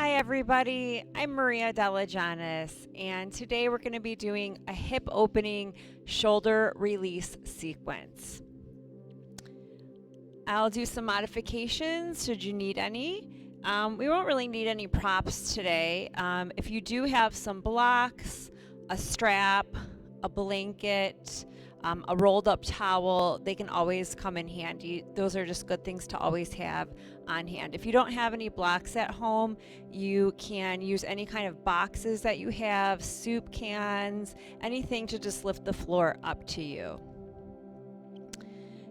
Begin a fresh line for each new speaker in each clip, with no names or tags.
Hi everybody, I'm Maria Deligiannis, and today we're going to be doing a hip opening shoulder release sequence. I'll do some modifications should you need any. We won't really need any props today. If you do have some blocks, a strap, a blanket, a rolled up towel, they can always come in handy. Those are just good things to always have on hand. If you don't have any blocks at home, you can use any kind of boxes that you have, soup cans, anything to just lift the floor up to you.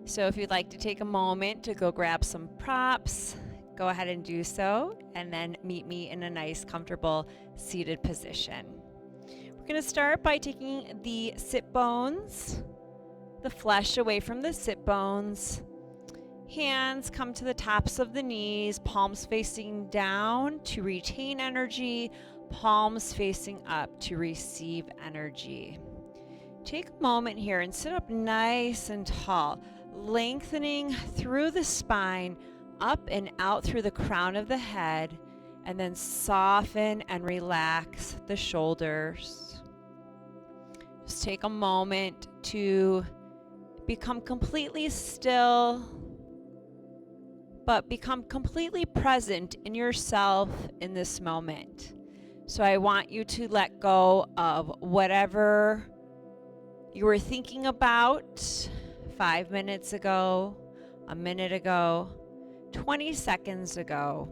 So if you'd like to take a moment to go grab some props, go ahead and do so, and then meet me in a nice, comfortable seated position. We're going to start by taking the sit bones, the flesh away from the sit bones. Hands come to the tops of the knees, palms facing down to retain energy, palms facing up to receive energy. Take a moment here and sit up nice and tall, lengthening through the spine, up and out through the crown of the head, and then soften and relax the shoulders. Just take a moment to become completely still, but become completely present in yourself in this moment. So I want you to let go of whatever you were thinking about 5 minutes ago, a minute ago, 20 seconds ago.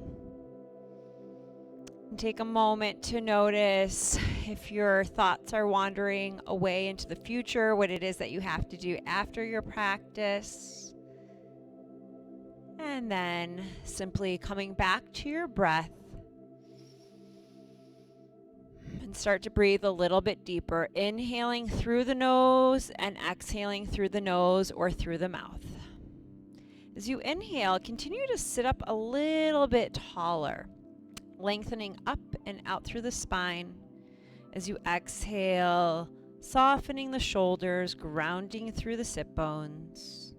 And take a moment to notice if your thoughts are wandering away into the future, what it is that you have to do after your practice. And then simply coming back to your breath and start to breathe a little bit deeper, inhaling through the nose and exhaling through the nose or through the mouth. As you inhale, continue to sit up a little bit taller, lengthening up and out through the spine. As you exhale, softening the shoulders, grounding through the sit bones.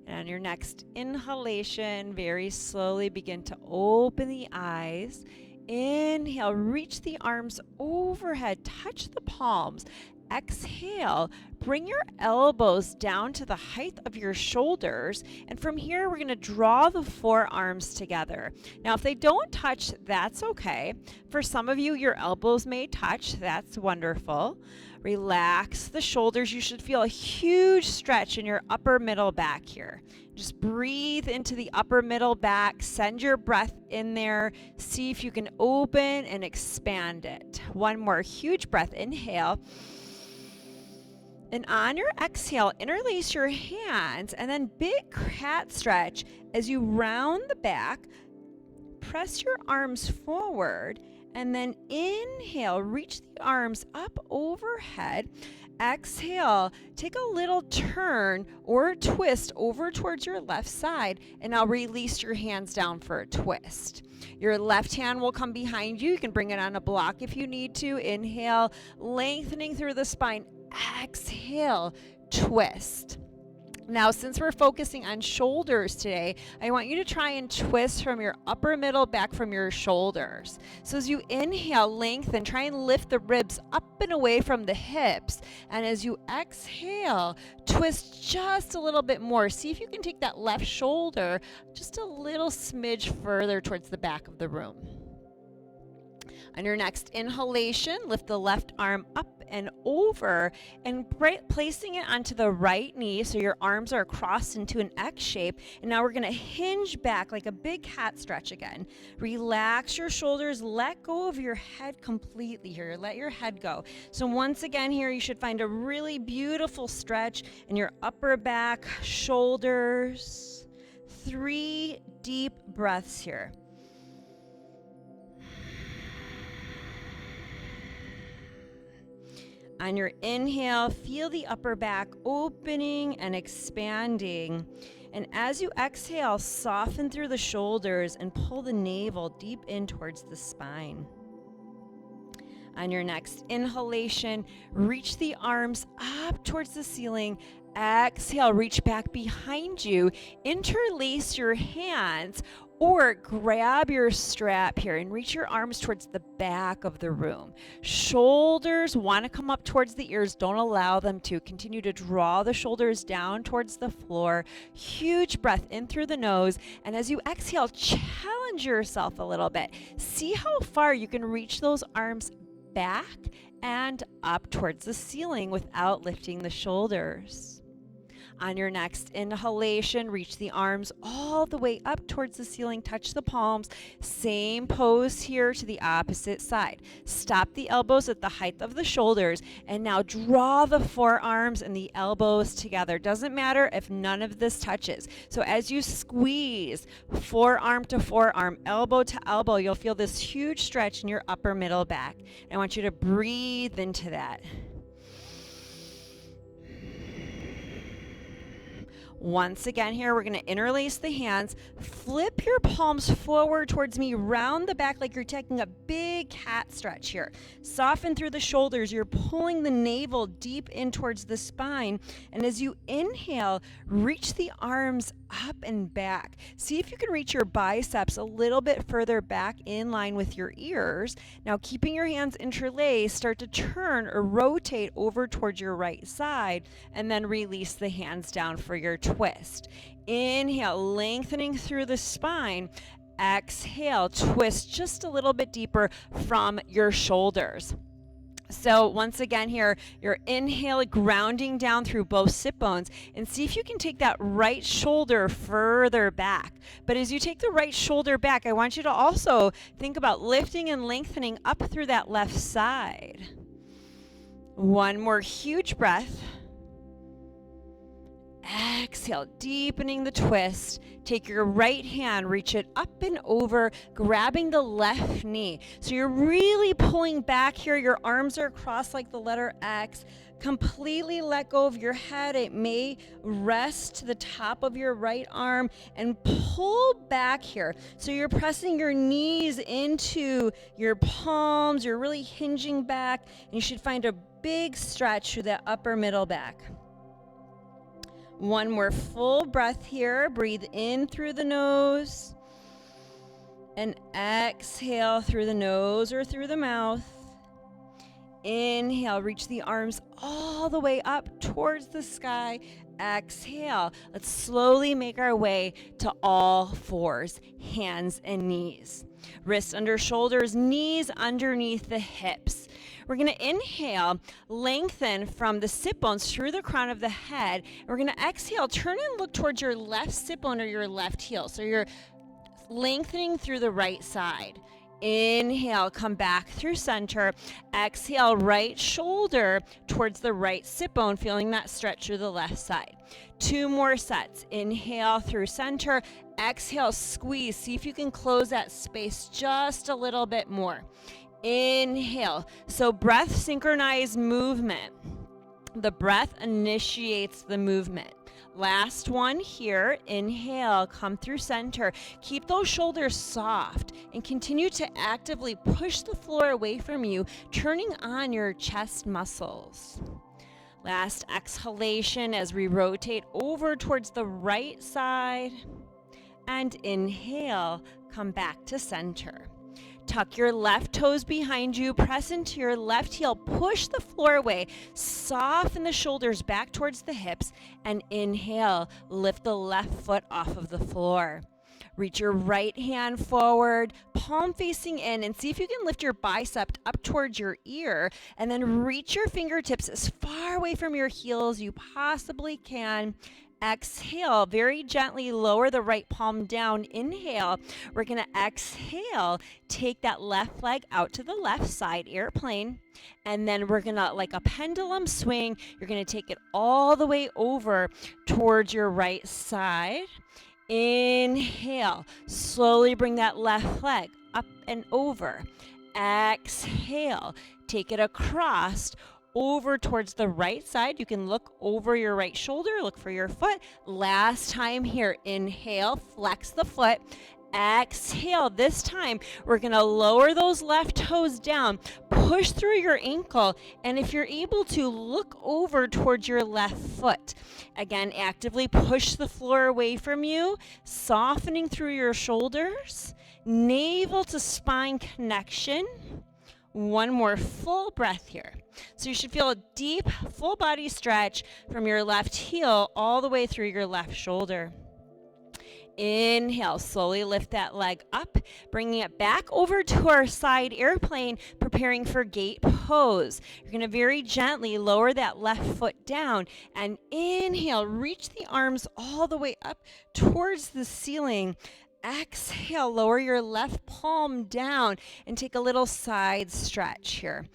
And on your next inhalation, very slowly begin to open the eyes. Inhale, reach the arms overhead, touch the palms. Exhale, bring your elbows down to the height of your shoulders, and from here we're going to draw the forearms together. Now if they don't touch, that's okay. For some of you, your elbows may touch. That's wonderful. Relax the shoulders. You should feel a huge stretch in your upper middle back here. Just breathe into the upper middle back. Send your breath in there. See if you can open and expand it. One more huge breath. Inhale. And on your exhale, interlace your hands and then big cat stretch as you round the back. Press your arms forward and then inhale, reach the arms up overhead. Exhale, take a little turn or twist over towards your left side, and now release your hands down for a twist. Your left hand will come behind you. You can bring it on a block if you need to. Inhale, lengthening through the spine. Exhale, twist. Now, since we're focusing on shoulders today, I want you to try and twist from your upper middle back from your shoulders. So as you inhale, lengthen, try and lift the ribs up and away from the hips. And as you exhale, twist just a little bit more. See if you can take that left shoulder just a little smidge further towards the back of the room. On your next inhalation, lift the left arm up and over and placing it onto the right knee so your arms are crossed into an X shape. And now we're going to hinge back like a big cat stretch again. Relax your shoulders. Let go of your head completely here. Let your head go. So once again here, you should find a really beautiful stretch in your upper back, shoulders. 3 deep breaths here. On your inhale, feel the upper back opening and expanding. And as you exhale, soften through the shoulders and pull the navel deep in towards the spine. On your next inhalation, reach the arms up towards the ceiling. Exhale, reach back behind you. Interlace your hands Or grab your strap here and reach your arms towards the back of the room. Shoulders want to come up towards the ears. Don't allow them to. Continue to draw the shoulders down towards the floor. Huge breath in through the nose. And as you exhale, challenge yourself a little bit. See how far you can reach those arms back and up towards the ceiling without lifting the shoulders. On your next inhalation, reach the arms all the way up towards the ceiling, touch the palms. Same pose here to the opposite side. Stop the elbows at the height of the shoulders, and now draw the forearms and the elbows together. Doesn't matter if none of this touches. So as you squeeze forearm to forearm, elbow to elbow, you'll feel this huge stretch in your upper middle back. I want you to breathe into that. Once again here, we're going to interlace the hands, flip your palms forward towards me, round the back like you're taking a big cat stretch here. Soften through the shoulders, you're pulling the navel deep in towards the spine, and as you inhale, reach the arms up and back. See if you can reach your biceps a little bit further back in line with your ears. Now keeping your hands interlaced, start to turn or rotate over towards your right side, and then release the hands down for your twist. Inhale, lengthening through the spine. Exhale, twist just a little bit deeper from your shoulders. So once again here, you're inhaling, grounding down through both sit bones, and see if you can take that right shoulder further back. But as you take the right shoulder back, I want you to also think about lifting and lengthening up through that left side. One more huge breath. Exhale, deepening the twist. Take your right hand, reach it up and over, grabbing the left knee. So you're really pulling back here. Your arms are crossed like the letter X. Completely let go of your head. It may rest to the top of your right arm and pull back here. So you're pressing your knees into your palms. You're really hinging back, and you should find a big stretch through that upper middle back. One more full breath here. Breathe in through the nose and exhale through the nose or through the mouth. Inhale, reach the arms all the way up towards the sky. Exhale. Let's slowly make our way to all fours, hands and knees. Wrists under shoulders, knees underneath the hips. We're going to inhale, lengthen from the sit bones through the crown of the head. We're going to exhale, turn and look towards your left sit bone or your left heel. So you're lengthening through the right side. Inhale, come back through center. Exhale, right shoulder towards the right sit bone, feeling that stretch through the left side. 2 more sets. Inhale through center. Exhale, squeeze. See if you can close that space just a little bit more. Inhale. So breath synchronized movement. The breath initiates the movement. Last one here. Inhale, come through center. Keep those shoulders soft and continue to actively push the floor away from you, turning on your chest muscles. Last exhalation as we rotate over towards the right side. And inhale, come back to center. Tuck your left toes behind you, press into your left heel, push the floor away, soften the shoulders back towards the hips, and inhale, lift the left foot off of the floor. Reach your right hand forward, palm facing in, and see if you can lift your bicep up towards your ear, and then reach your fingertips as far away from your heel as you possibly can. Exhale, very gently lower the right palm down. Inhale, we're going to exhale, take that left leg out to the left side, airplane, and then we're going to, like a pendulum swing, you're going to take it all the way over towards your right side. Inhale, slowly bring that left leg up and over. Exhale, take it across over towards the right side. You can look over your right shoulder, look for your foot. Last time here, inhale, flex the foot. Exhale. This time, we're going to lower those left toes down, push through your ankle, and if you're able to, look over towards your left foot. Again, actively push the floor away from you, softening through your shoulders, navel to spine connection. One more full breath here. So you should feel a deep, full body stretch from your left heel all the way through your left shoulder. Inhale, slowly lift that leg up, bringing it back over to our side airplane, preparing for gate pose. You're going to very gently lower that left foot down and inhale, reach the arms all the way up towards the ceiling. Exhale, lower your left palm down and take a little side stretch here.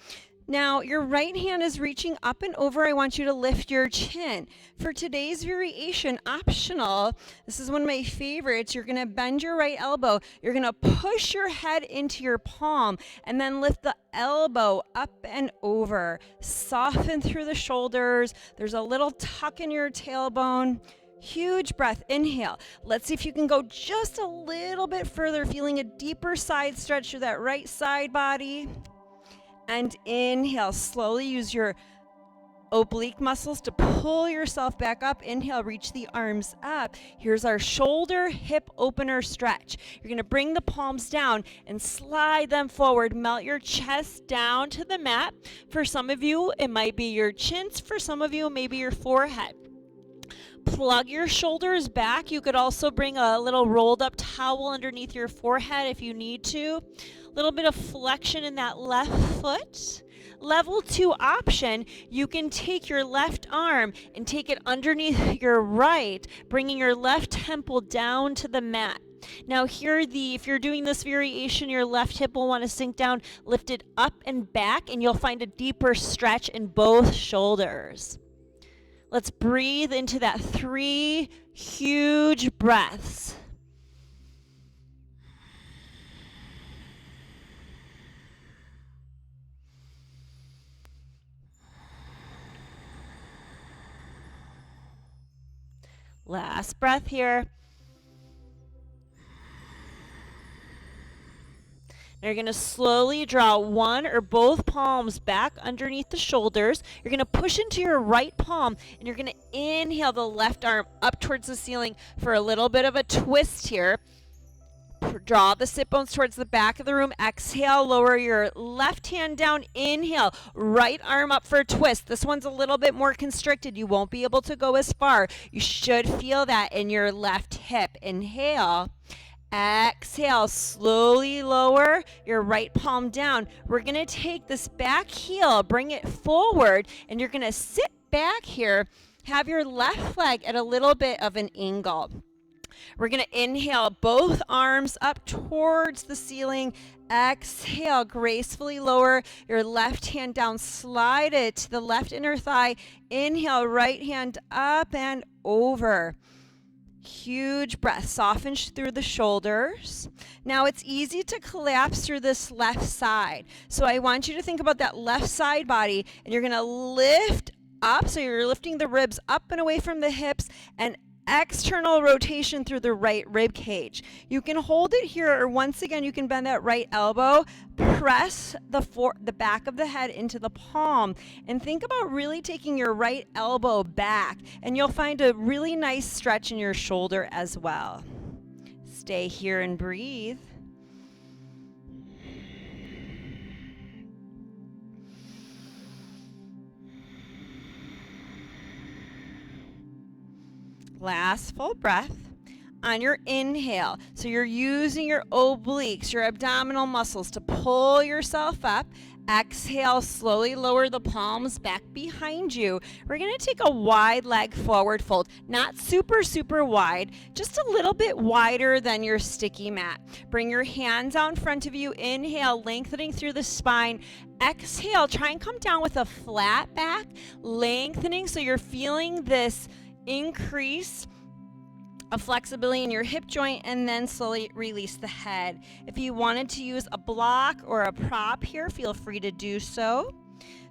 Now, your right hand is reaching up and over. I want you to lift your chin. For today's variation, optional, this is one of my favorites. You're going to bend your right elbow. You're going to push your head into your palm and then lift the elbow up and over. Soften through the shoulders. There's a little tuck in your tailbone. Huge breath. Inhale. Let's see if you can go just a little bit further, feeling a deeper side stretch through that right side body. And inhale, slowly use your oblique muscles to pull yourself back up. Inhale, reach the arms up. Here's our shoulder hip opener stretch. You're going to bring the palms down and slide them forward. Melt your chest down to the mat. For some of you, it might be your chins. For some of you, maybe your forehead. Plug your shoulders back. You could also bring a little rolled up towel underneath your forehead if you need to. A little bit of flexion in that left foot. Level 2 option, you can take your left arm and take it underneath your right, bringing your left temple down to the mat. Now here, if you're doing this variation, your left hip will want to sink down, lift it up and back, and you'll find a deeper stretch in both shoulders. Let's breathe into that 3 huge breaths. Last breath here. Now you're going to slowly draw one or both palms back underneath the shoulders. You're going to push into your right palm, and you're going to inhale the left arm up towards the ceiling for a little bit of a twist here. Draw the sit bones towards the back of the room. Exhale, lower your left hand down. Inhale, right arm up for a twist. This one's a little bit more constricted. You won't be able to go as far. You should feel that in your left hip. Inhale. Exhale, slowly lower your right palm down. We're going to take this back heel, bring it forward, and you're going to sit back here. Have your left leg at a little bit of an angle. We're going to inhale, both arms up towards the ceiling. Exhale, gracefully lower your left hand down. Slide it to the left inner thigh. Inhale, right hand up and over. Huge breath. Soften through the shoulders. Now it's easy to collapse through this left side. So I want you to think about that left side body, and you're going to lift up. So you're lifting the ribs up and away from the hips, and external rotation through the right rib cage. You can hold it here, or once again, you can bend that right elbow, press the back of the head into the palm, and think about really taking your right elbow back, and you'll find a really nice stretch in your shoulder as well. Stay here and breathe. Last full breath. On your inhale, so you're using your obliques, your abdominal muscles to pull yourself up. Exhale, slowly lower the palms back behind you. We're going to take a wide leg forward fold. Not super, super wide, just a little bit wider than your sticky mat. Bring your hands out in front of you. Inhale, lengthening through the spine. Exhale, try and come down with a flat back, lengthening so you're feeling this increase of flexibility in your hip joint, and then slowly release the head. If you wanted to use a block or a prop here, feel free to do so.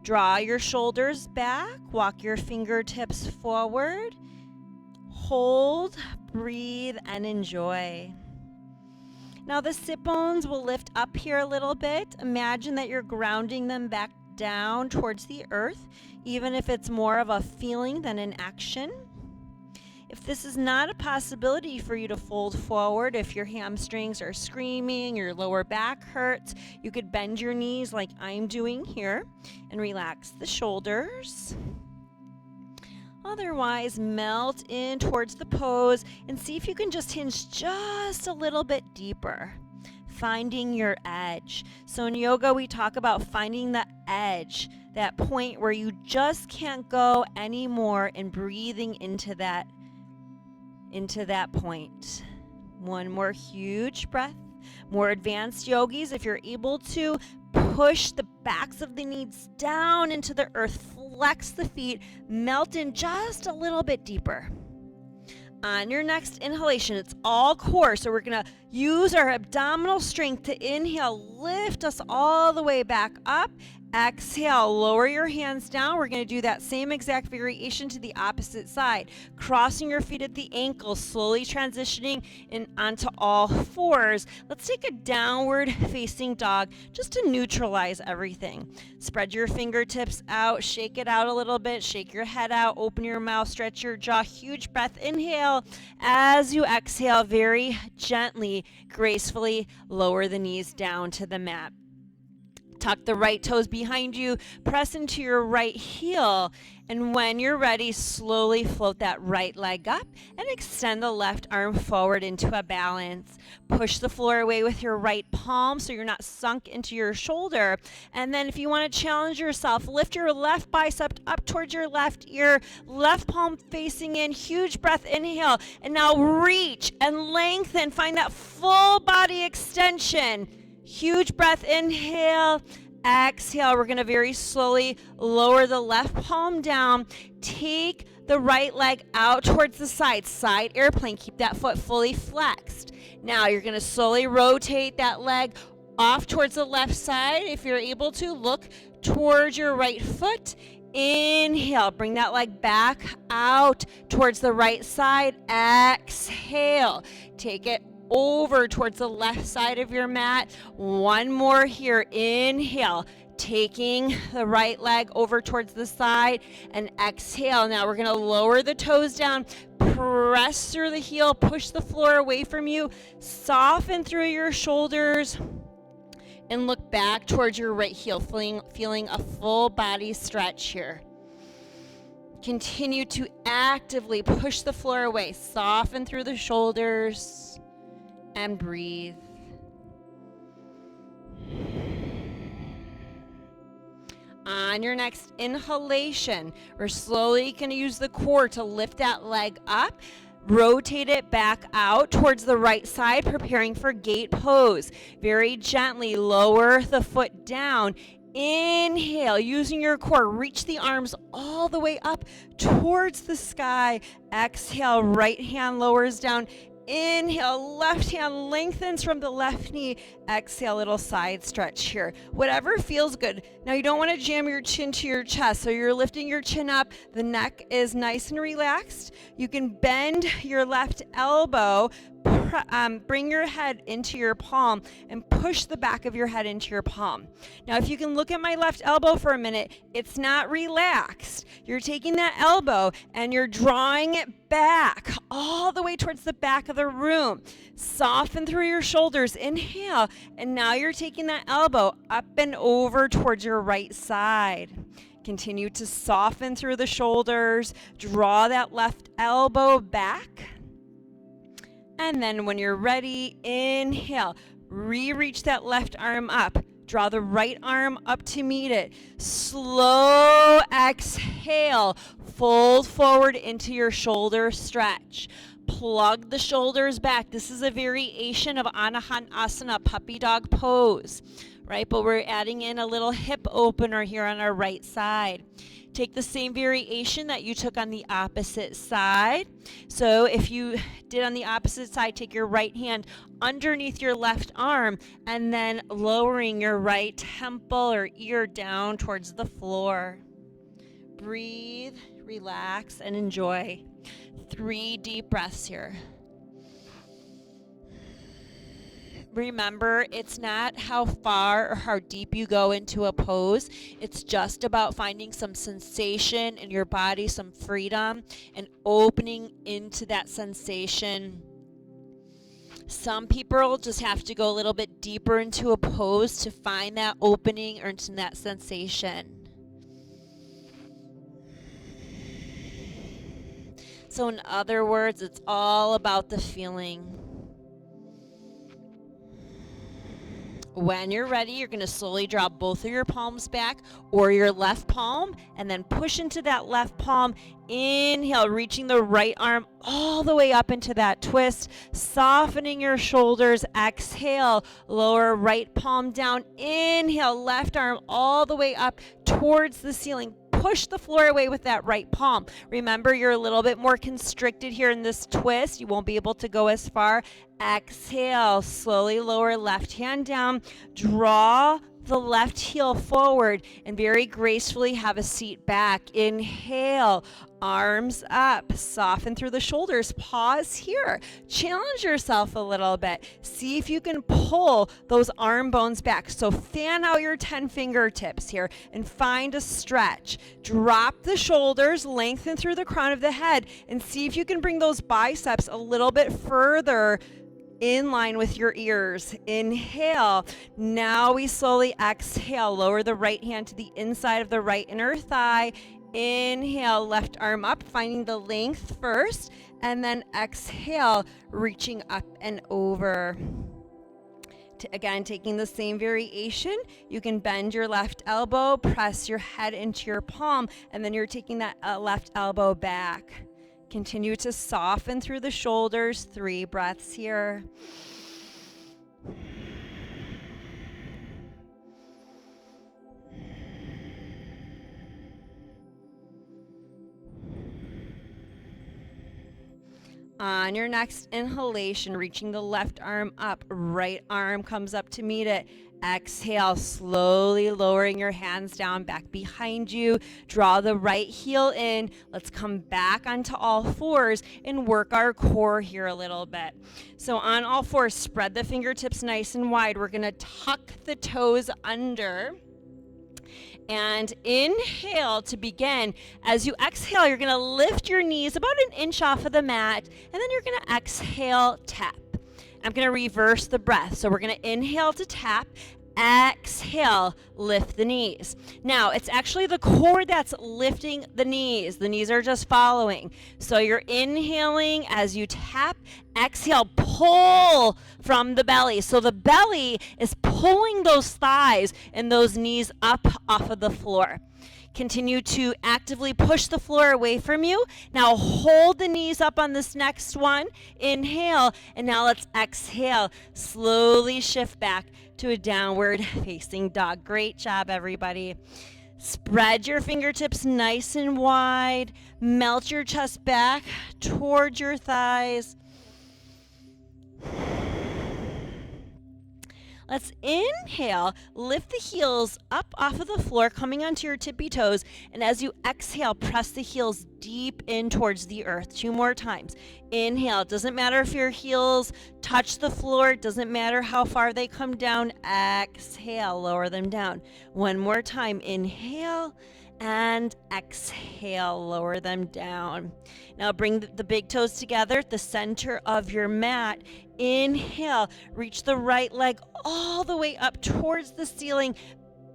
Draw your shoulders back, walk your fingertips forward, hold, breathe, and enjoy.
Now the sit bones will lift up here a little bit. Imagine that you're grounding them back down towards the earth, even if it's more of a feeling than an action. If this is not a possibility for you to fold forward, if your hamstrings are screaming, your lower back hurts, you could bend your knees like I'm doing here and relax the shoulders. Otherwise, melt in towards the pose and see if you can just hinge just a little bit deeper, finding your edge. So in yoga, we talk about finding the edge, that point where you just can't go anymore, and breathing into that point. One more huge breath. More advanced yogis, if you're able to, push the backs of the knees down into the earth, flex the feet, melt in just a little bit deeper. On your next inhalation, it's all core, so we're going to use our abdominal strength to inhale, lift us all the way back up. Exhale, lower your hands down. We're going to do that same exact variation to the opposite side. Crossing your feet at the ankles, slowly transitioning onto all fours. Let's take a downward facing dog just to neutralize everything. Spread your fingertips out, shake it out a little bit, shake your head out, open your mouth, stretch your jaw. Huge breath, inhale. As you exhale, very gently, gracefully lower the knees down to the mat. Tuck the right toes behind you, press into your right heel, and when you're ready, slowly float that right leg up and extend the left arm forward into a balance. Push the floor away with your right palm so you're not sunk into your shoulder. And then if you want to challenge yourself, lift your left bicep up towards your left ear, left palm facing in, huge breath, inhale, and now reach and lengthen, find that full body extension. Huge breath, inhale, exhale. We're going to very slowly lower the left palm down. Take the right leg out towards the side airplane. Keep that foot fully flexed. Now you're going to slowly rotate that leg off towards the left side. If you're able to, look towards your right foot. Inhale, bring that leg back out towards the right side. Exhale, take it over towards the left side of your mat. One more here. Inhale, taking the right leg over towards the side, and exhale. Now we're going to lower the toes down, press through the heel, push the floor away from you, soften through your shoulders, and look back towards your right heel, feeling a full body stretch here. Continue to actively push the floor away, soften through the shoulders, and breathe. On your next inhalation, we're slowly going to use the core to lift that leg up. Rotate it back out towards the right side, preparing for gate pose. Very gently lower the foot down. Inhale, using your core, reach the arms all the way up towards the sky. Exhale, right hand lowers down. Inhale, left hand lengthens from the left knee. Exhale, little side stretch here. Whatever feels good. Now you don't want to jam your chin to your chest, so you're lifting your chin up. The neck is nice and relaxed. You can bend your left elbow, bring your head into your palm, and push the back of your head into your palm. Now if you can look at my left elbow for a minute, it's not relaxed. You're taking that elbow and you're drawing it back all the way towards the back of the room. Soften through your shoulders. Inhale, and now you're taking that elbow up and over towards your right side. Continue to soften through the shoulders. Draw that left elbow back. And then when you're ready, inhale, reach that left arm up. Draw the right arm up to meet it. Slow exhale, fold forward into your shoulder stretch. Plug the shoulders back. This is a variation of Anahanasana, puppy dog pose, right? But we're adding in a little hip opener here on our right side. Take the same variation that you took on the opposite side. So if you did on the opposite side, take your right hand underneath your left arm and then lowering your right temple or ear down towards the floor. Breathe, relax, and enjoy. 3 deep breaths here. Remember, it's not how far or how deep you go into a pose. It's just about finding some sensation in your body, some freedom, and opening into that sensation. Some people just have to go a little bit deeper into a pose to find that opening or into that sensation. So in other words, it's all about the feeling. When you're ready, you're going to slowly drop both of your palms back or your left palm and then push into that left palm. Inhale, reaching the right arm all the way up into that twist, softening your shoulders. Exhale, lower right palm down. Inhale, left arm all the way up towards the ceiling. Push the floor away with that right palm. Remember, you're a little bit more constricted here in this twist. You won't be able to go as far. Exhale, slowly lower left hand down. Draw the left heel forward and very gracefully have a seat back. Inhale, arms up, soften through the shoulders. Pause here. Challenge yourself a little bit. See if you can pull those arm bones back. So fan out your 10 fingertips here and find a stretch. Drop the shoulders, lengthen through the crown of the head, and see if you can bring those biceps a little bit further in line with your ears. Inhale. Now we slowly exhale. Lower the right hand to the inside of the right inner thigh. Inhale, left arm up, finding the length first, and then exhale, reaching up and over. Again, taking the same variation, you can bend your left elbow, press your head into your palm, and then you're taking that left elbow back. Continue to soften through the shoulders. 3 breaths here. On your next inhalation, reaching the left arm up, right arm comes up to meet it. Exhale, slowly lowering your hands down back behind you. Draw the right heel in. Let's come back onto all fours and work our core here a little bit. So on all fours, spread the fingertips nice and wide. We're going to tuck the toes under. And inhale to begin. As you exhale, you're going to lift your knees about an inch off of the mat, and then you're going to exhale, tap. I'm going to reverse the breath. So we're going to inhale to tap. Exhale, lift the knees. Now, it's actually the core that's lifting the knees. The knees are just following. So you're inhaling as you tap. Exhale, pull from the belly. So the belly is pulling those thighs and those knees up off of the floor. Continue to actively push the floor away from you. Now hold the knees up on this next one. Inhale, and now let's exhale. Slowly shift back to a downward facing dog. Great job, everybody. Spread your fingertips nice and wide. Melt your chest back towards your thighs. Let's inhale, lift the heels up off of the floor, coming onto your tippy toes. And as you exhale, press the heels deep in towards the earth. 2 more times. Inhale. It doesn't matter if your heels touch the floor. It doesn't matter how far they come down. Exhale, lower them down. 1 more time. Inhale and exhale, lower them down. Now bring the big toes together at the center of your mat. Inhale, reach the right leg all the way up towards the ceiling.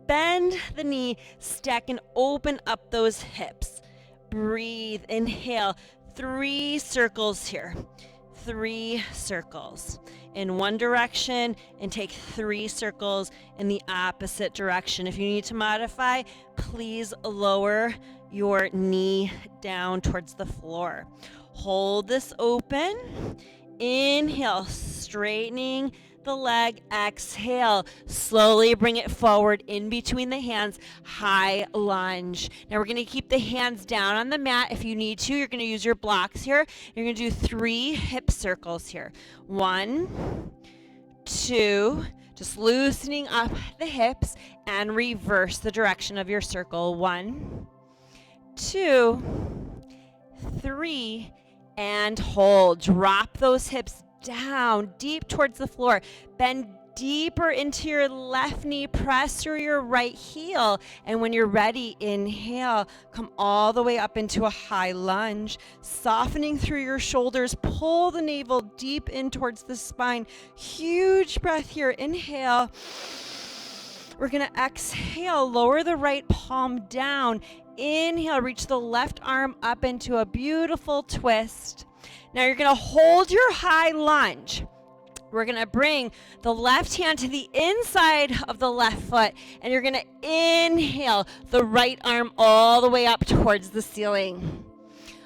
Bend the knee, stack and open up those hips. Breathe, inhale, 3 circles here. 3 circles in one direction and take 3 circles in the opposite direction. If you need to modify, please lower your knee down towards the floor. Hold this open. Inhale, straightening the leg. Exhale, slowly bring it forward in between the hands. High lunge. Now we're going to keep the hands down on the mat. If you need to, you're going to use your blocks here. You're going to do 3 hip circles here. 1, 2, just loosening up the hips, and reverse the direction of your circle. 1, 2, 3, and hold. Drop those hips down, deep towards the floor. Bend deeper into your left knee, press through your right heel. And when you're ready, inhale, come all the way up into a high lunge, softening through your shoulders, pull the navel deep in towards the spine. Huge breath here, inhale. We're gonna exhale, lower the right palm down. Inhale, reach the left arm up into a beautiful twist. Now you're gonna hold your high lunge. We're going to bring the left hand to the inside of the left foot, and you're going to inhale the right arm all the way up towards the ceiling.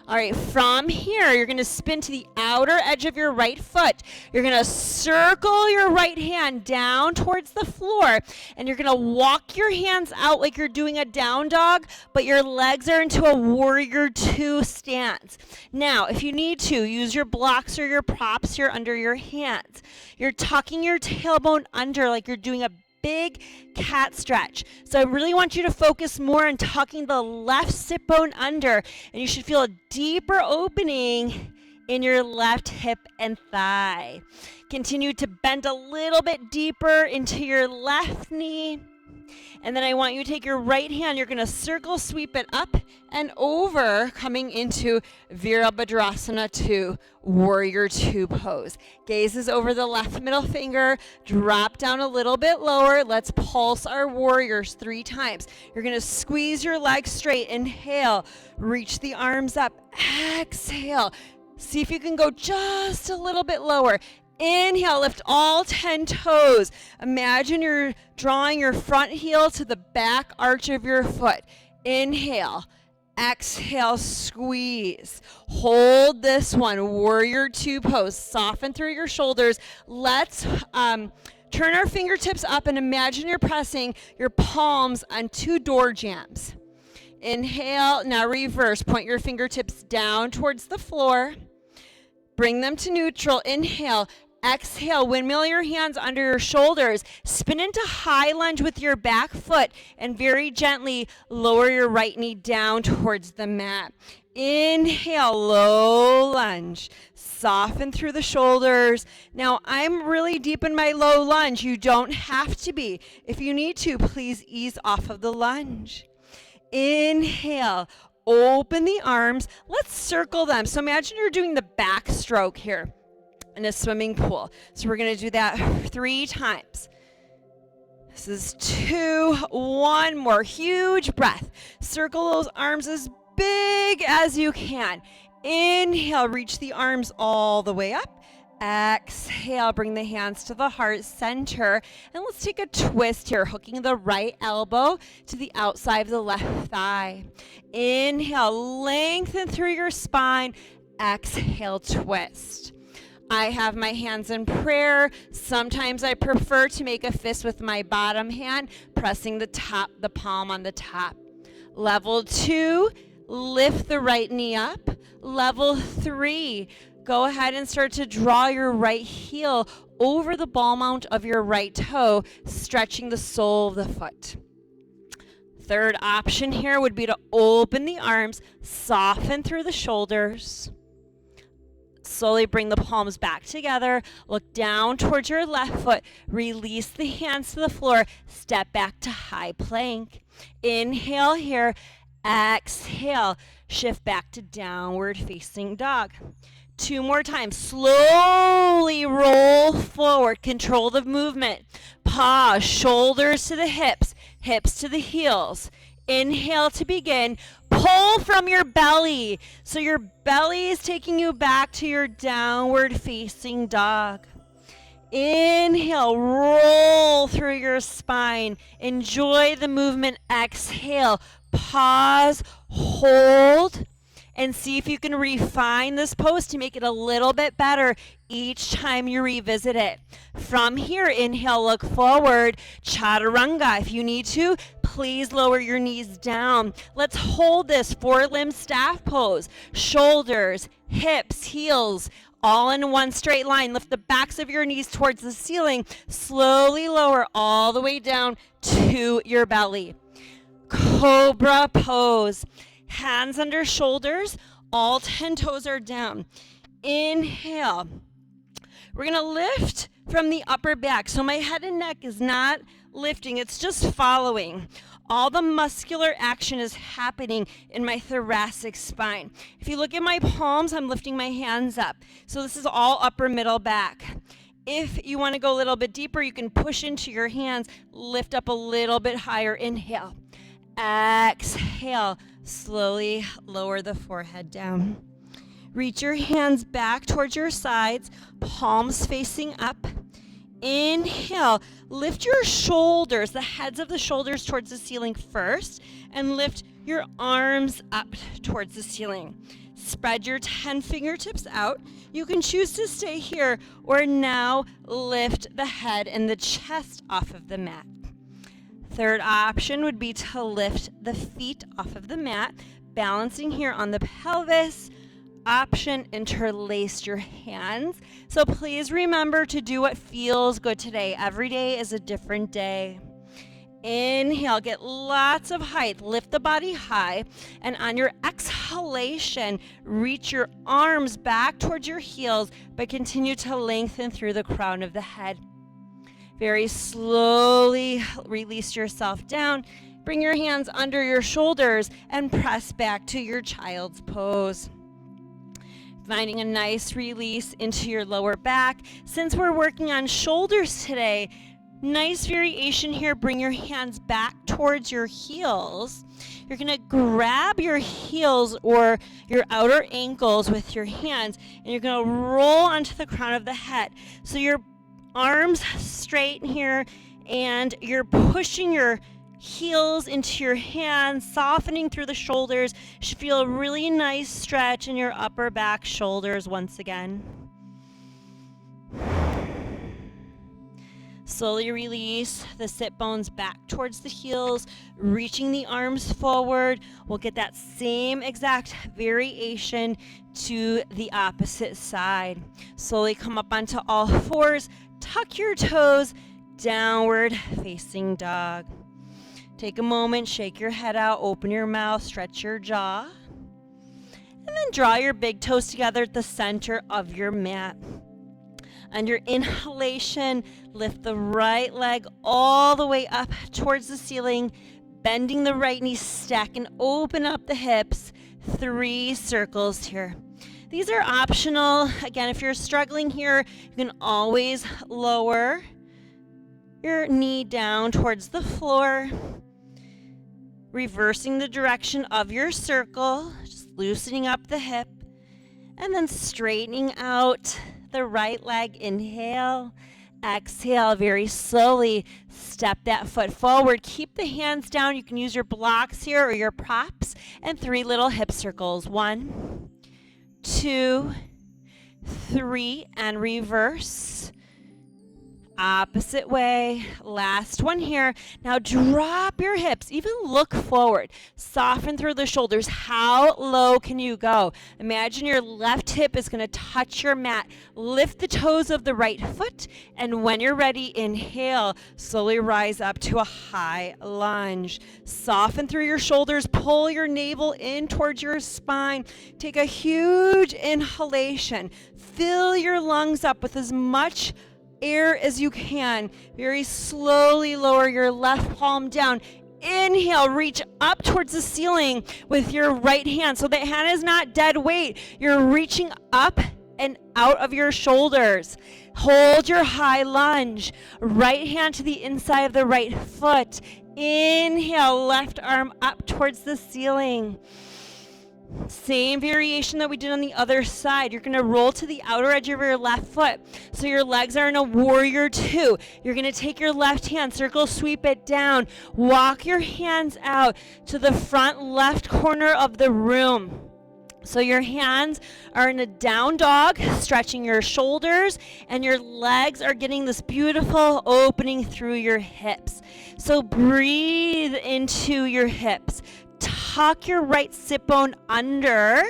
All right, from here, you're going to spin to the outer edge of your right foot. You're going to circle your right hand down towards the floor, and you're going to walk your hands out like you're doing a down dog, but your legs are into a warrior two stance. Now, if you need to, use your blocks or your props here under your hands. You're tucking your tailbone under like you're doing a big cat stretch. So I really want you to focus more on tucking the left sit bone under, and you should feel a deeper opening in your left hip and thigh. Continue to bend a little bit deeper into your left knee. And then I want you to take your right hand, you're going to circle sweep it up and over, coming into Virabhadrasana 2, Warrior 2 pose. Gaze is over the left middle finger, drop down a little bit lower. Let's pulse our warriors 3 times. You're going to squeeze your legs straight. Inhale, reach the arms up. Exhale. See if you can go just a little bit lower. Inhale, lift all 10 toes. Imagine you're drawing your front heel to the back arch of your foot. Inhale, exhale, squeeze. Hold this one, Warrior 2 pose. Soften through your shoulders. Let's turn our fingertips up and imagine you're pressing your palms on 2 door jambs. Inhale, now reverse. Point your fingertips down towards the floor. Bring them to neutral. Inhale. Exhale, windmill your hands under your shoulders. Spin into high lunge with your back foot and very gently lower your right knee down towards the mat. Inhale, low lunge. Soften through the shoulders. Now, I'm really deep in my low lunge. You don't have to be. If you need to, please ease off of the lunge. Inhale, open the arms. Let's circle them. So imagine you're doing the backstroke here in a swimming pool. So we're going to do that 3 times. This is 2, 1 more. Huge breath. Circle those arms as big as you can. Inhale, reach the arms all the way up. Exhale, bring the hands to the heart center. And let's take a twist here, hooking the right elbow to the outside of the left thigh. Inhale, lengthen through your spine. Exhale, twist. I have my hands in prayer. Sometimes I prefer to make a fist with my bottom hand, pressing the palm on the top. Level 2, lift the right knee up. Level 3, go ahead and start to draw your right heel over the ball mount of your right toe, stretching the sole of the foot. Third option here would be to open the arms, soften through the shoulders. Slowly bring the palms back together. Look down towards your left foot. Release the hands to the floor. Step back to high plank. Inhale here. Exhale. Shift back to downward facing dog. 2 more times. Slowly roll forward. Control the movement. Pause. Shoulders to the hips. Hips to the heels. Inhale to begin. Pull from your belly. So your belly is taking you back to your downward facing dog. Inhale, roll through your spine. Enjoy the movement. Exhale, pause, hold, and see if you can refine this pose to make it a little bit better each time you revisit it. From here, inhale, look forward, chaturanga. If you need to, please lower your knees down. Let's hold this 4-limb staff pose. Shoulders, hips, heels, all in one straight line. Lift the backs of your knees towards the ceiling. Slowly lower all the way down to your belly. Cobra pose. Hands under shoulders. All 10 toes are down. Inhale. We're going to lift from the upper back. So my head and neck is not lifting, it's just following. All the muscular action is happening in my thoracic spine. If you look at my palms, I'm lifting my hands up. So this is all upper middle back. If you want to go a little bit deeper, you can push into your hands, lift up a little bit higher. Inhale. Exhale. Slowly lower the forehead down. Reach your hands back towards your sides, palms facing up. Inhale. Lift your shoulders, the heads of the shoulders towards the ceiling first, and lift your arms up towards the ceiling. Spread your 10 fingertips out. You can choose to stay here or now lift the head and the chest off of the mat. Third option would be to lift the feet off of the mat, balancing here on the pelvis. Option, interlace your hands. So please remember to do what feels good today. Every day is a different day. Inhale, get lots of height. Lift the body high. And on your exhalation, reach your arms back towards your heels, but continue to lengthen through the crown of the head. Very slowly release yourself down. Bring your hands under your shoulders and press back to your child's pose. Finding a nice release into your lower back. Since we're working on shoulders today, nice variation here. Bring your hands back towards your heels. You're going to grab your heels or your outer ankles with your hands, and you're going to roll onto the crown of the head. So your arms straight here, and you're pushing your heels into your hands, softening through the shoulders. You should feel a really nice stretch in your upper back shoulders once again. Slowly release the sit bones back towards the heels, reaching the arms forward. We'll get that same exact variation to the opposite side. Slowly come up onto all fours, tuck your toes, downward facing dog. Take a moment, shake your head out, open your mouth, stretch your jaw, and then draw your big toes together at the center of your mat. On your inhalation, lift the right leg all the way up towards the ceiling, bending the right knee, stack and open up the hips. 3 circles here. These are optional. Again, if you're struggling here, you can always lower your knee down towards the floor. Reversing the direction of your circle, just loosening up the hip, and then straightening out the right leg. Inhale, exhale, very slowly step that foot forward. Keep the hands down. You can use your blocks here or your props, and 3 little hip circles. 1, 2, 3, and reverse. Opposite way. Last one here. Now drop your hips. Even look forward. Soften through the shoulders. How low can you go? Imagine your left hip is going to touch your mat. Lift the toes of the right foot. And when you're ready, inhale. Slowly rise up to a high lunge. Soften through your shoulders. Pull your navel in towards your spine. Take a huge inhalation. Fill your lungs up with as much air as you can. Very slowly lower your left palm down. Inhale, reach up towards the ceiling with your right hand. So that hand is not dead weight. You're reaching up and out of your shoulders. Hold your high lunge. Right hand to the inside of the right foot. Inhale, left arm up towards the ceiling. Same variation that we did on the other side. You're going to roll to the outer edge of your left foot. So your legs are in a warrior 2. You're going to take your left hand, circle, sweep it down. Walk your hands out to the front left corner of the room. So your hands are in a down dog, stretching your shoulders, and your legs are getting this beautiful opening through your hips. So breathe into your hips. Tuck your right sit bone under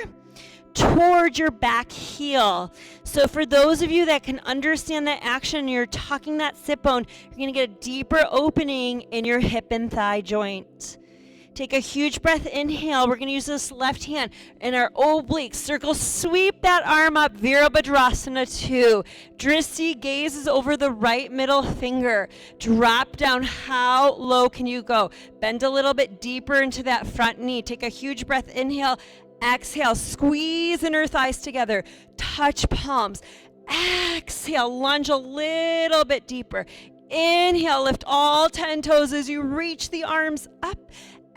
toward your back heel. So for those of you that can understand that action, you're tucking that sit bone, you're going to get a deeper opening in your hip and thigh joint. Take a huge breath, inhale. We're going to use this left hand in our obliques. Circle, sweep that arm up, Virabhadrasana 2. Drishti gazes over the right middle finger. Drop down. How low can you go? Bend a little bit deeper into that front knee. Take a huge breath, inhale. Exhale, squeeze inner thighs together. Touch palms. Exhale, lunge a little bit deeper. Inhale, lift all 10 toes as you reach the arms up.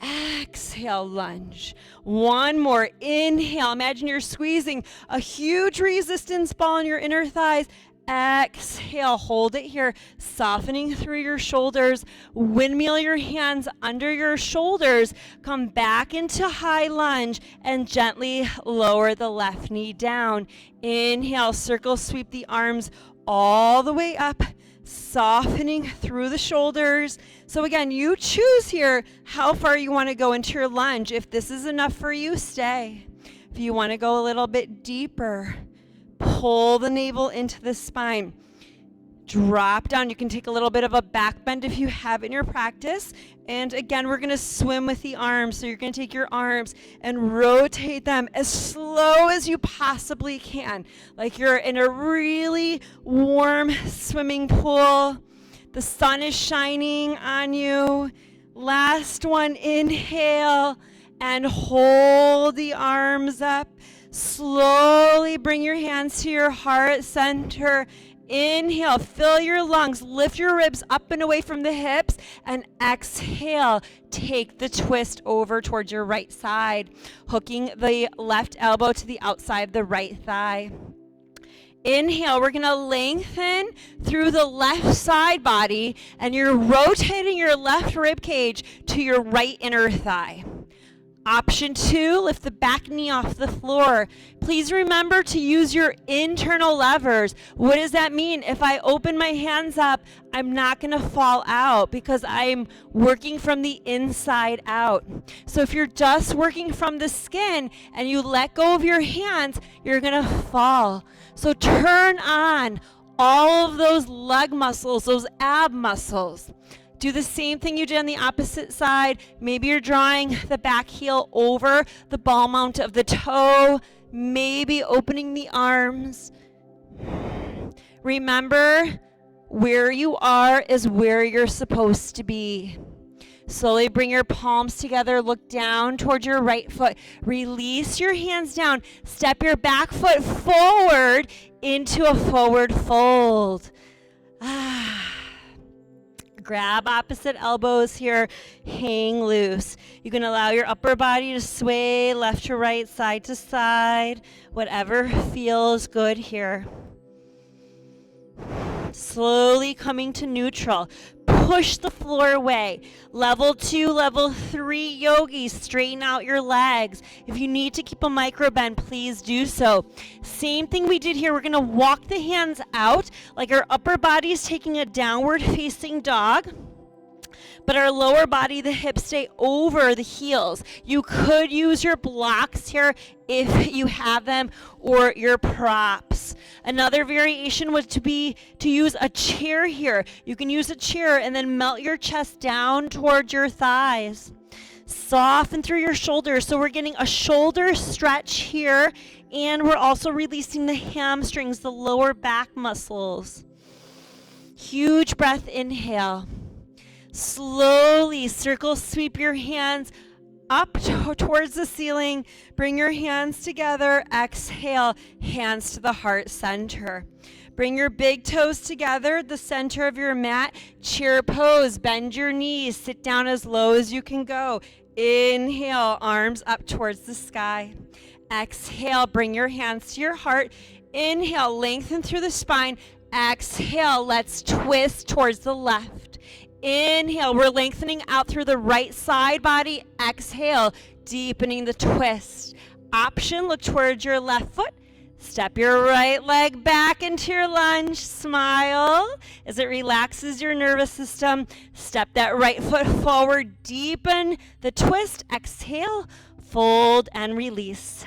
Exhale, lunge. One more. Inhale. Imagine you're squeezing a huge resistance ball in your inner thighs. Exhale. Hold it here, softening through your shoulders. Windmill your hands under your shoulders. Come back into high lunge and gently lower the left knee down. Inhale. Circle sweep the arms all the way up, softening through the shoulders. So again, you choose here how far you want to go into your lunge. If this is enough for you, stay. If you want to go a little bit deeper, pull the navel into the spine. Drop down. You can take a little bit of a back bend if you have in your practice. And again, we're going to swim with the arms. So you're going to take your arms and rotate them as slow as you possibly can, like you're in a really warm swimming pool. The sun is shining on you. Last one, inhale and hold the arms up. Slowly bring your hands to your heart center. Inhale, fill your lungs, lift your ribs up and away from the hips, and exhale, take the twist over towards your right side, hooking the left elbow to the outside of the right thigh. Inhale, we're going to lengthen through the left side body, and you're rotating your left rib cage to your right inner thigh. Option 2, lift the back knee off the floor. Please remember to use your internal levers. What does that mean? If I open my hands up, I'm not going to fall out because I'm working from the inside out. So if you're just working from the skin and you let go of your hands, you're going to fall. So turn on all of those leg muscles, those ab muscles. Do the same thing you did on the opposite side. Maybe you're drawing the back heel over the ball mount of the toe. Maybe opening the arms. Remember, where you are is where you're supposed to be. Slowly bring your palms together. Look down towards your right foot. Release your hands down. Step your back foot forward into a forward fold. Grab opposite elbows here, hang loose. You can allow your upper body to sway left to right, side to side, whatever feels good here. Slowly coming to neutral. Push the floor away. Level 2, level 3 yogis, straighten out your legs. If you need to keep a micro bend, please do so. Same thing we did here. We're going to walk the hands out like our upper body is taking a downward facing dog, but our lower body, the hips stay over the heels. You could use your blocks here if you have them, or your props. Another variation would to use a chair here. You can use a chair and then melt your chest down towards your thighs. Soften through your shoulders. So we're getting a shoulder stretch here, and we're also releasing the hamstrings, the lower back muscles. Huge breath, inhale. Slowly circle sweep your hands up towards the ceiling. Bring your hands together. Exhale, hands to the heart center. Bring your big toes together at the center of your mat. Chair pose. Bend your knees. Sit down as low as you can go. Inhale, arms up towards the sky. Exhale, bring your hands to your heart. Inhale, lengthen through the spine. Exhale, let's twist towards the left. Inhale, we're lengthening out through the right side body. Exhale, deepening the twist. Option, look towards your left foot. Step your right leg back into your lunge. Smile as it relaxes your nervous system. Step that right foot forward. Deepen the twist. Exhale, fold and release.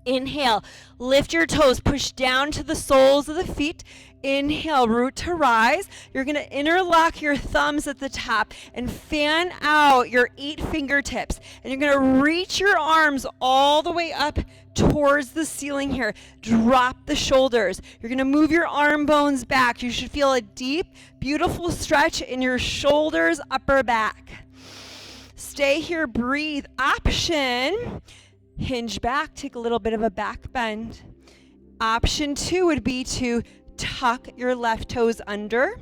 Inhale, lift your toes, push down to the soles of the feet. Inhale, root to rise. You're going to interlock your thumbs at the top and fan out your 8 fingertips. And you're going to reach your arms all the way up towards the ceiling here. Drop the shoulders. You're going to move your arm bones back. You should feel a deep, beautiful stretch in your shoulders, upper back. Stay here, breathe. Option, hinge back, take a little bit of a back bend. Option 2 would be to tuck your left toes under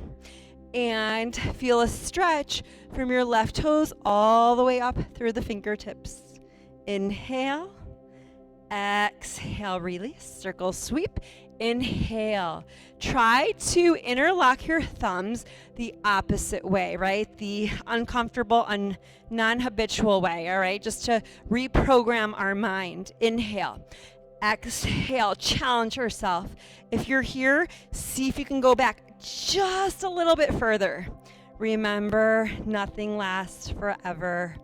and feel a stretch from your left toes all the way up through the fingertips. Inhale, exhale, release, circle sweep. Inhale. Try to interlock your thumbs the opposite way, right? The uncomfortable, non-habitual way, all right? Just to reprogram our mind. Inhale. Exhale. Challenge yourself. If you're here, see if you can go back just a little bit further. Remember, nothing lasts forever.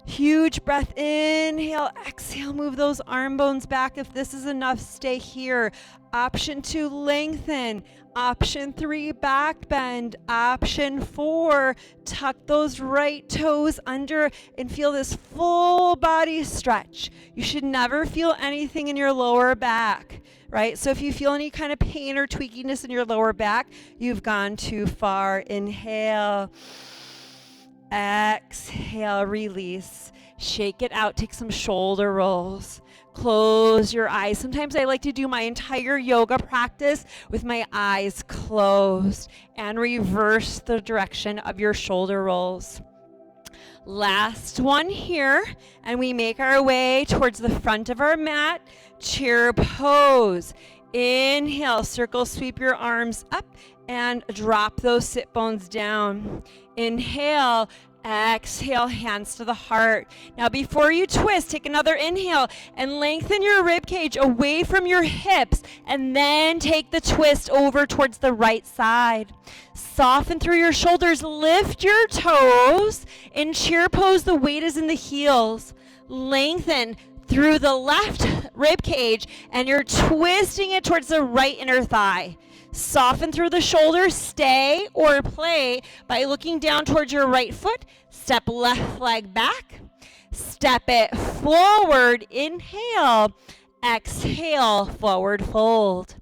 Huge breath, inhale, exhale, move those arm bones back. If this is enough, stay here. Option 2, lengthen. Option 3, back bend. Option 4, tuck those right toes under and feel this full body stretch. You should never feel anything in your lower back, right? So if you feel any kind of pain or tweakiness in your lower back, you've gone too far. Inhale. Exhale, release. Shake it out. Take some shoulder rolls. Close your eyes. Sometimes I like to do my entire yoga practice with my eyes closed and reverse the direction of your shoulder rolls. Last one here, and we make our way towards the front of our mat. Chair pose. Inhale, circle sweep your arms up and drop those sit bones down. Inhale, exhale, hands to the heart. Now before you twist, take another inhale and lengthen your rib cage away from your hips, and then take the twist over towards the right side. Soften through your shoulders, lift your toes. In chair pose, the weight is in the heels. Lengthen through the left rib cage, and you're twisting it towards the right inner thigh. Soften through the shoulders, stay or play by looking down towards your right foot. Step left leg back. Step it forward. Inhale. Exhale, forward fold.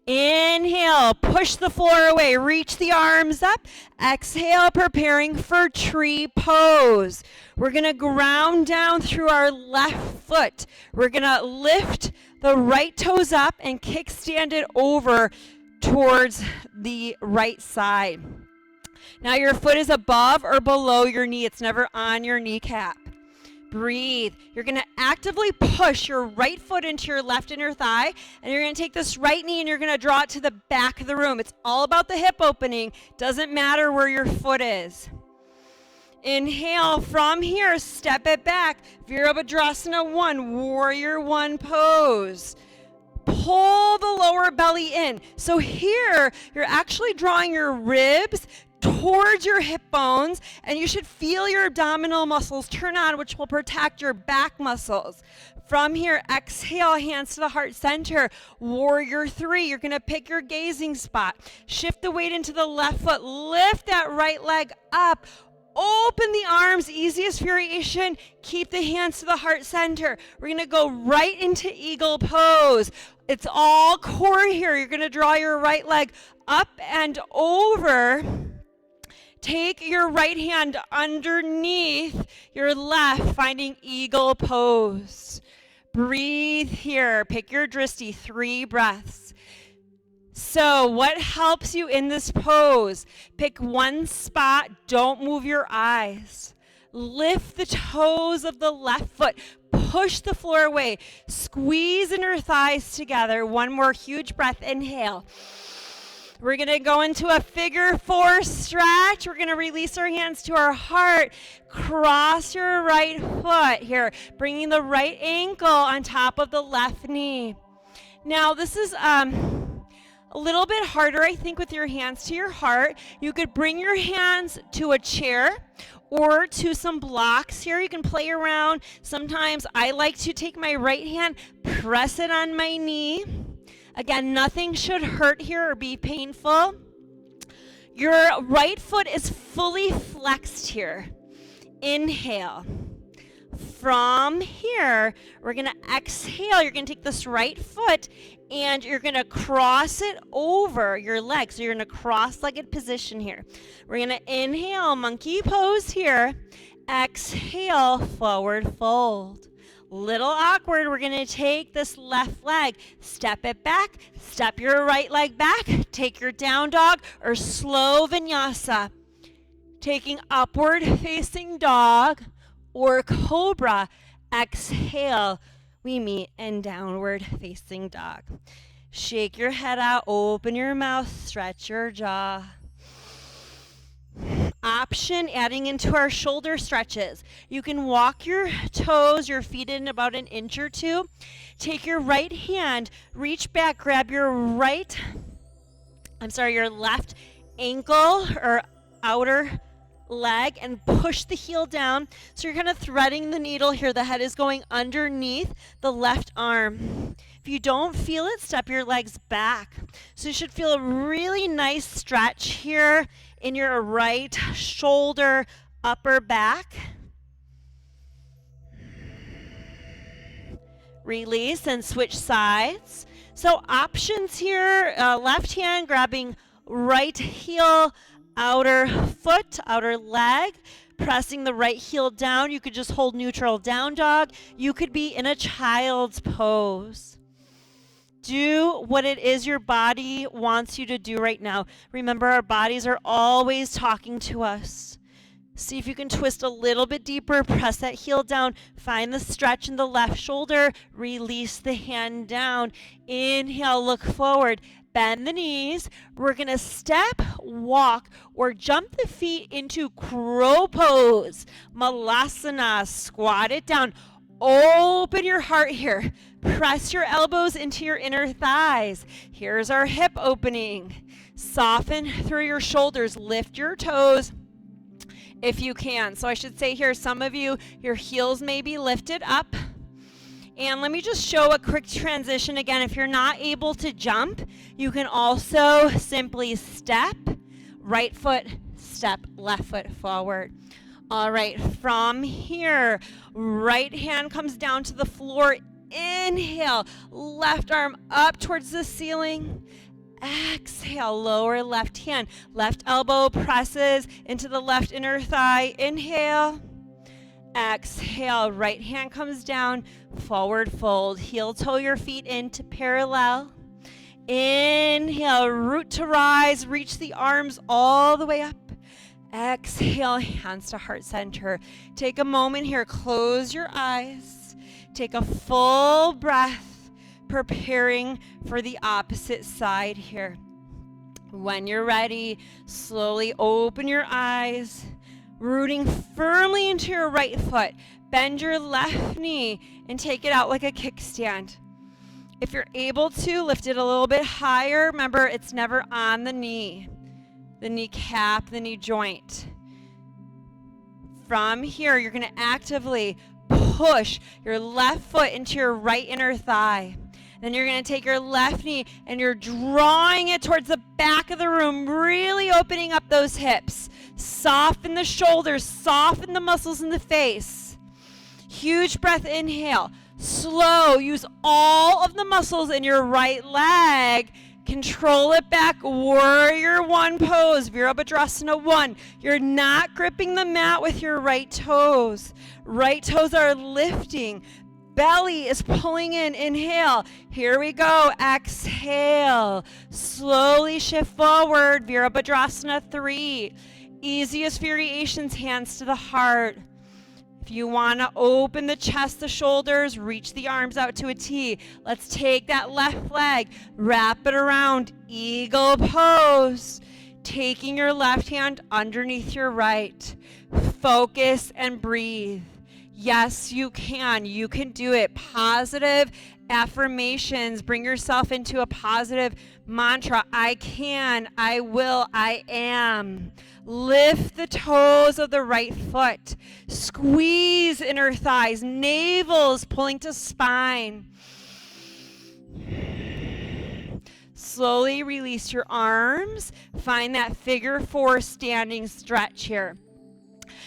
Inhale, push the floor away. Reach the arms up. Exhale, preparing for tree pose. We're going to ground down through our left foot. We're going to lift the right toes up and kickstand it over towards the right side. Now your foot is above or below your knee. It's never on your kneecap. Breathe. You're going to actively push your right foot into your left inner thigh, and you're going to take this right knee and you're going to draw it to the back of the room. It's all about the hip opening. Doesn't matter where your foot is. Inhale. From here, step it back. Virabhadrasana 1, Warrior 1 pose. Pull the lower belly in. So here, you're actually drawing your ribs towards your hip bones, and you should feel your abdominal muscles turn on, which will protect your back muscles. From here, exhale, hands to the heart center. Warrior 3, you're going to pick your gazing spot. Shift the weight into the left foot. Lift that right leg up. Open the arms, easiest variation. Keep the hands to the heart center. We're going to go right into eagle pose. It's all core here. You're going to draw your right leg up and over. Take your right hand underneath your left, finding eagle pose. Breathe here. Pick your drishti, 3 breaths. So what helps you in this pose? Pick one spot. Don't move your eyes. Lift the toes of the left foot. Push the floor away. Squeeze inner thighs together. One more huge breath. Inhale. We're going to go into a figure 4 stretch. We're going to release our hands to our heart. Cross your right foot here, bringing the right ankle on top of the left knee. Now, this is a A little bit harder, I think, with your hands to your heart. You could bring your hands to a chair or to some blocks here. You can play around. Sometimes I like to take my right hand, press it on my knee. Again, nothing should hurt here or be painful. Your right foot is fully flexed here. Inhale. From here, we're going to exhale. You're going to take this right foot and you're going to cross it over your leg. So you're in a cross-legged position here. We're going to inhale, monkey pose here. Exhale, forward fold. Little awkward. We're going to take this left leg, step it back, step your right leg back, take your down dog or slow vinyasa. Taking upward facing dog or cobra. Exhale, we meet in downward facing dog. Shake your head out, open your mouth, stretch your jaw. Option, adding into our shoulder stretches. You can walk your toes, your feet in about an inch or two. Take your right hand, reach back, grab your left ankle or outer leg and push the heel down. So you're kind of threading the needle here. The head is going underneath the left arm. If you don't feel it, step your legs back. So you should feel a really nice stretch here in your right shoulder, upper back. Release and switch sides. So options here, left hand grabbing right heel, outer foot, outer leg, pressing the right heel down. You could just hold neutral down dog. You could be in a child's pose. Do what it is your body wants you to do right now. Remember, our bodies are always talking to us. See if you can twist a little bit deeper, press that heel down, find the stretch in the left shoulder, release the hand down. Inhale, look forward, bend the knees. We're gonna step, walk, or jump the feet into crow pose. Malasana, squat it down. Open your heart here. Press your elbows into your inner thighs. Here's our hip opening. Soften through your shoulders. Lift your toes if you can. So I should say here, some of you, your heels may be lifted up. And let me just show a quick transition again. If you're not able to jump, you can also simply step, right foot, step, left foot forward. All right, from here, right hand comes down to the floor. Inhale, left arm up towards the ceiling. Exhale, lower left hand. Left elbow presses into the left inner thigh. Inhale. Exhale, right hand comes down, forward fold. Heel toe your feet into parallel. Inhale, root to rise, reach the arms all the way up. Exhale, hands to heart center. Take a moment here, close your eyes. Take a full breath, preparing for the opposite side here. When you're ready, slowly open your eyes, rooting firmly into your right foot. Bend your left knee and take it out like a kickstand. If you're able to, lift it a little bit higher. Remember, it's never on the kneecap, the knee joint. From here, you're going to actively push your left foot into your right inner thigh. Then you're going to take your left knee and you're drawing it towards the back of the room, really opening up those hips. Soften the shoulders, soften the muscles in the face. Huge breath, inhale. Slow, use all of the muscles in your right leg. Control it back, warrior one pose, Virabhadrasana 1. You're not gripping the mat with your right toes. Right toes are lifting. Belly is pulling in. Inhale. Here we go. Exhale. Slowly shift forward. Virabhadrasana 3. Easiest variations, hands to the heart. If you want to open the chest, the shoulders, reach the arms out to a T. Let's take that left leg, wrap it around, eagle pose. Taking your left hand underneath your right. Focus and breathe. Yes, you can. You can do it. Positive
Affirmations, bring yourself into a positive mantra. I can, I will, I am. Lift the toes of the right foot. Squeeze inner thighs, navels pulling to spine. Slowly release your arms. Find that figure 4 standing stretch here.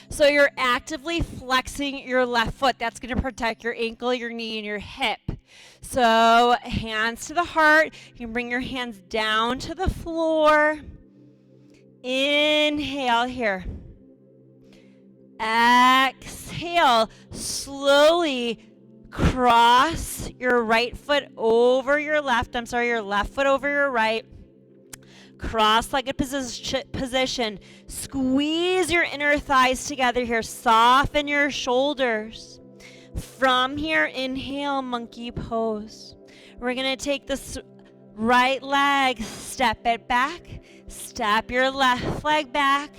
So you're actively flexing your left foot. That's going to protect your ankle, your knee, and your hip. So hands to the heart. You can bring your hands down to the floor. Inhale here. Exhale. Slowly cross your right foot over your left. Your left foot over your right. Cross-legged position. Squeeze your inner thighs together here. Soften your shoulders. From here, inhale, monkey pose. We're going to take this right leg, step it back. Step your left leg back.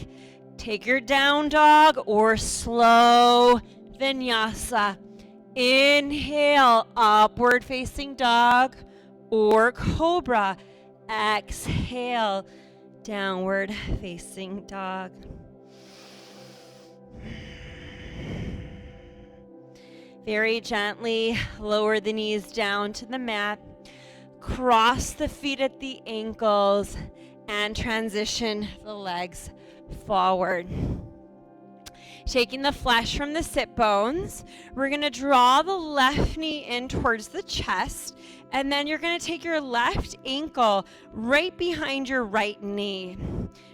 Take your down dog or slow vinyasa. Inhale, upward facing dog or cobra. Exhale, downward facing dog. Very gently lower the knees down to the mat. Cross the feet at the ankles and transition the legs forward. Taking the flesh from the sit bones, we're going to draw the left knee in towards the chest, and then you're going to take your left ankle right behind your right knee.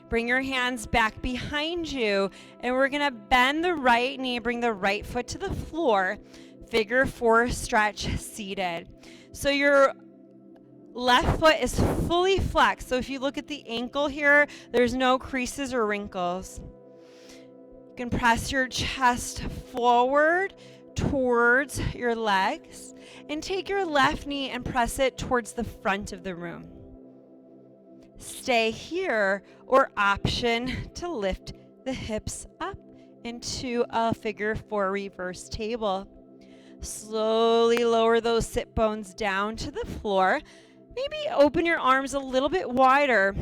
Bring your hands back behind you, and we're going to bend the right knee, bring the right foot to the floor, figure 4 stretch seated. So your left foot is fully flexed. So if you look at the ankle here, there's no creases or wrinkles. You can press your chest forward towards your legs and take your left knee and press it towards the front of the room. Stay here or option to lift the hips up into a figure 4 reverse table. Slowly lower those sit bones down to the floor. Maybe open your arms a little bit wider.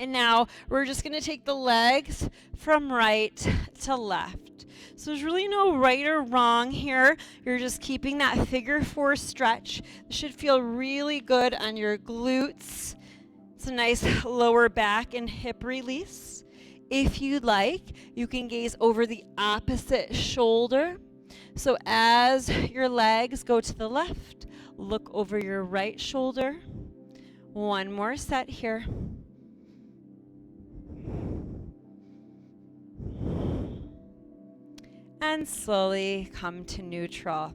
And now we're just going to take the legs from right to left. So there's really no right or wrong here. You're just keeping that figure 4 stretch. This should feel really good on your glutes. It's a nice lower back and hip release. If you'd like, you can gaze over the opposite shoulder. So as your legs go to the left, look over your right shoulder. One more set here. And slowly come to neutral.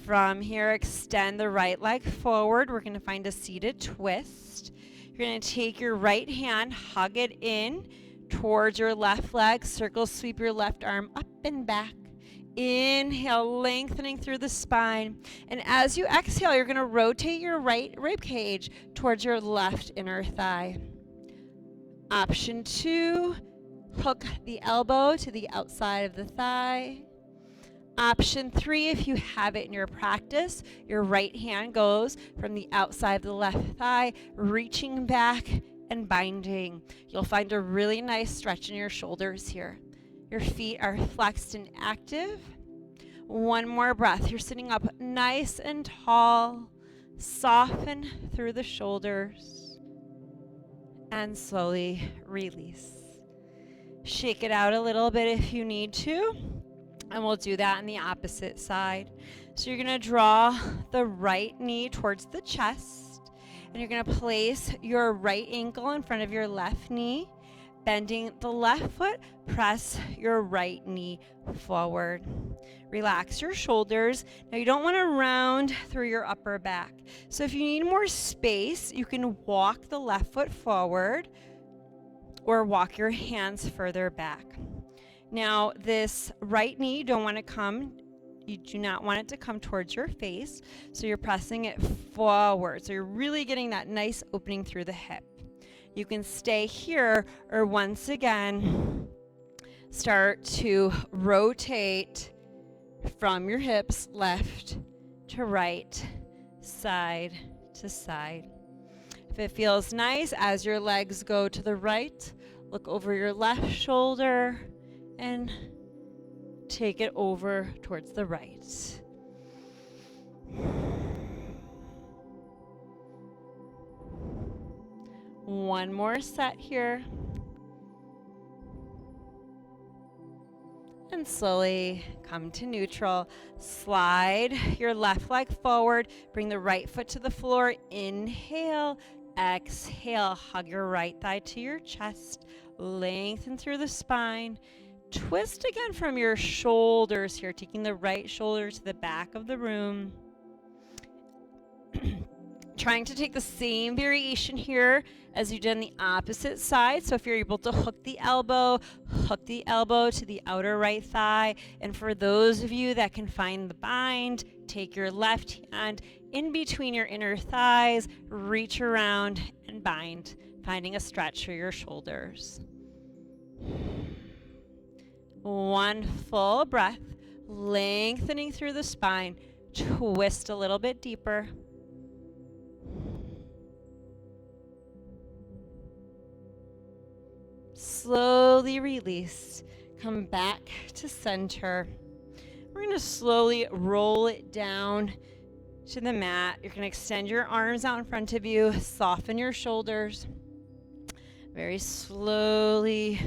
From here, extend the right leg forward. We're going to find a seated twist. You're going to take your right hand, hug it in towards your left leg. Circle sweep your left arm up and back. Inhale, lengthening through the spine. And as you exhale, you're going to rotate your right rib cage towards your left inner thigh. Option 2. Hook the elbow to the outside of the thigh. Option 3, if you have it in your practice, your right hand goes from the outside of the left thigh, reaching back and binding. You'll find a really nice stretch in your shoulders here. Your feet are flexed and active. One more breath. You're sitting up nice and tall. Soften through the shoulders and slowly release. Shake it out a little bit if you need to, and we'll do that on the opposite side. So you're going to draw the right knee towards the chest, and you're going to place your right ankle in front of your left knee, bending the left foot, press your right knee forward. Relax your shoulders. Now you don't want to round through your upper back. So if you need more space, you can walk the left foot forward, or walk your hands further back. Now, this right knee, you do not want it to come towards your face, so you're pressing it forward. So you're really getting that nice opening through the hip. You can stay here, or once again, start to rotate from your hips left to right side to side. If it feels nice, as your legs go to the right, look over your left shoulder and take it over towards the right. One more set here. And slowly come to neutral. Slide your left leg forward. Bring the right foot to the floor. Inhale. Exhale. Hug your right thigh to your chest. Lengthen through the spine. Twist again from your shoulders here, taking the right shoulder to the back of the room. Trying to take the same variation here as you did on the opposite side. So if you're able to hook the elbow to the outer right thigh. And for those of you that can find the bind, take your left hand in between your inner thighs, reach around and bind, finding a stretch for your shoulders. One full breath, lengthening through the spine. Twist a little bit deeper. Slowly release. Come back to center. We're going to slowly roll it down to the mat. You're going to extend your arms out in front of you. Soften your shoulders. Very slowly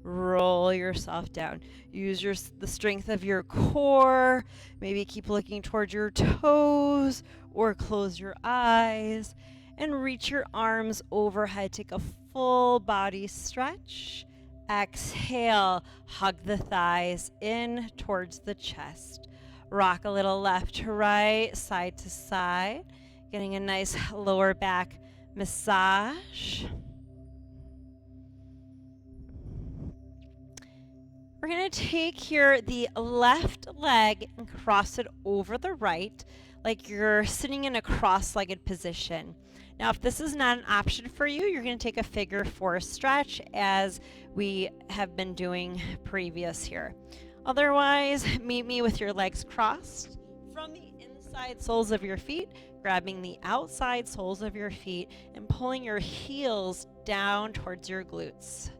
roll yourself down. Use the strength of your core. Maybe keep looking towards your toes or close your eyes and reach your arms overhead. Take a full body stretch. Exhale, hug the thighs in towards the chest. Rock a little left to right, side to side, getting a nice lower back massage. We're going to take here the left leg and cross it over the right, like you're sitting in a cross-legged position. Now, if this is not an option for you, you're going to take a figure 4 stretch as we have been doing previous here. Otherwise, meet me with your legs crossed from the inside soles of your feet, grabbing the outside soles of your feet and pulling your heels down towards your glutes.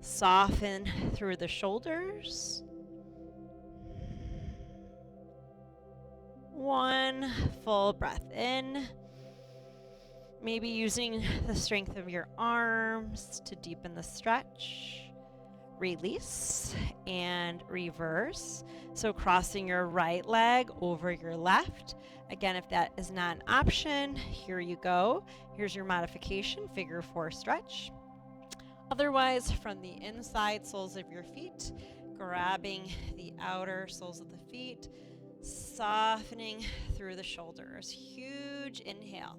Soften through the shoulders. One full breath in. Maybe using the strength of your arms to deepen the stretch. Release and reverse. So crossing your right leg over your left. Again, if that is not an option, here you go. Here's your modification, figure 4 stretch. Otherwise, from the inside soles of your feet, grabbing the outer soles of the feet, softening through the shoulders. Huge inhale.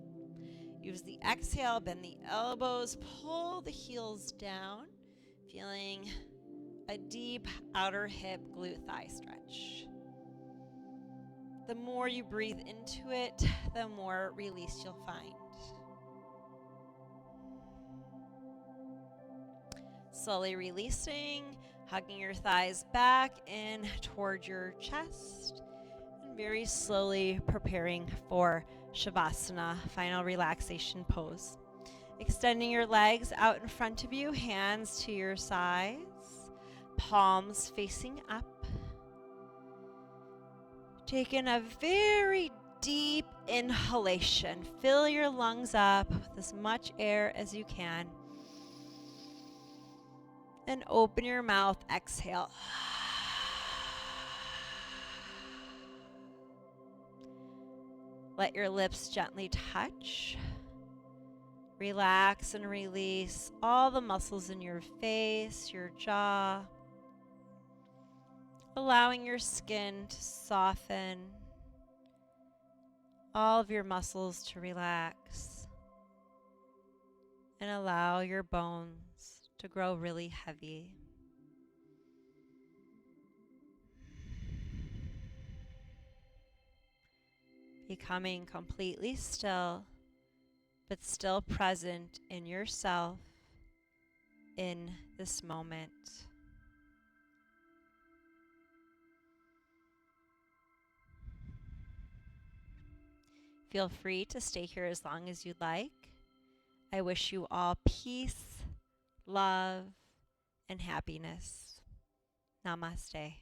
Use the exhale, bend the elbows, pull the heels down, feeling a deep outer hip glute thigh stretch. The more you breathe into it, the more release you'll find. Slowly releasing, hugging your thighs back in towards your chest, and very slowly preparing for Shavasana, final relaxation pose. Extending your legs out in front of you, hands to your sides, palms facing up. Taking a very deep inhalation. Fill your lungs up with as much air as you can. And open your mouth, exhale. Let your lips gently touch. Relax and release all the muscles in your face, your jaw. Allowing your skin to soften. All of your muscles to relax. And allow your bones to grow really heavy. Becoming completely still, but still present in yourself in this moment.
Feel free to stay here as long as you'd like. I wish you all peace, love, and happiness. Namaste.